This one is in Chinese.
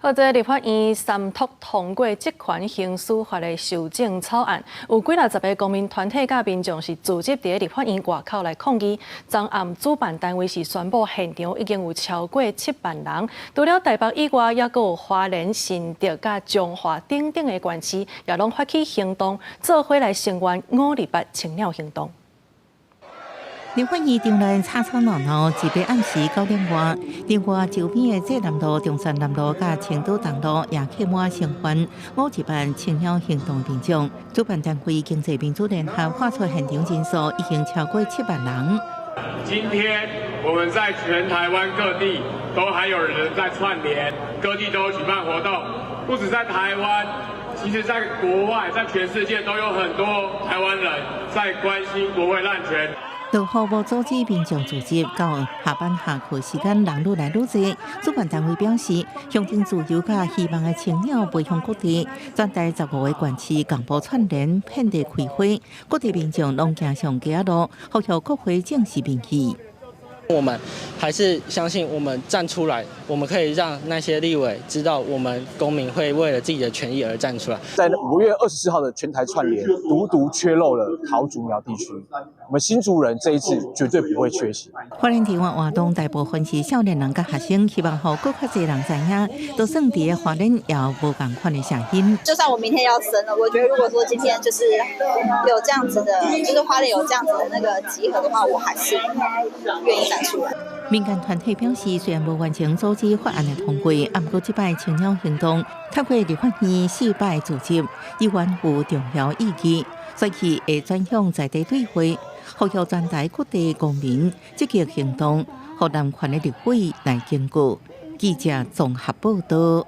或者立法院三读通过职权刑事法的修正草案，有几十个公民团体甲民众是组织伫立法院外口来抗议。昨暗主办单位是宣布现场已经有超过7万人，除了台北以外，也阁有花莲、新竹甲彰化等等的县市，也拢发起行动，做伙来声援528青鸟行动。 立法院场内吵吵闹闹，直到暗时9点外，另外周边的济南路、中山南路、甲青岛东路也客满声援528青鸟行动民众。主办单位经济民主联合画出现场人数已经超过7万人。今天我们在全台湾各地都还有人在串联，各地都有举办活动，不止在台湾。 其实，在国外，在全世界都有很多台湾人在关心国会滥权。到服务组织民众组织到下班下课时间人愈来愈多，主办单位表示，象征自由甲希望的青鸟飞向各地，全台15个县市共步串联，遍地开花，各地民众拢走上街路，呼吁国会正视民意。 我们还是相信，我们站出来，我们可以让那些立委知道，我们公民会为了自己的权益而站出来。在5月24号的全台串联，独缺漏了桃竹苗地区，我们新竹人这一次绝对不会缺席。花莲地方活动大部分是少年人甲学生，希望让更较侪人知影，都算伫花莲也有无共款的声音。就算我明天要生了，我觉得如果说今天就是有这样子的，就是花莲有这样子的那个集合的话，我还是愿意。 民间团体表示，虽然无完成组织法案的通过，不过这摆青鸟行动透过立法院4摆组织，依然有重要意义，所以会转向在地对会，呼吁全台各地公民积极行动，让人权的立法来坚固。记者综合报道。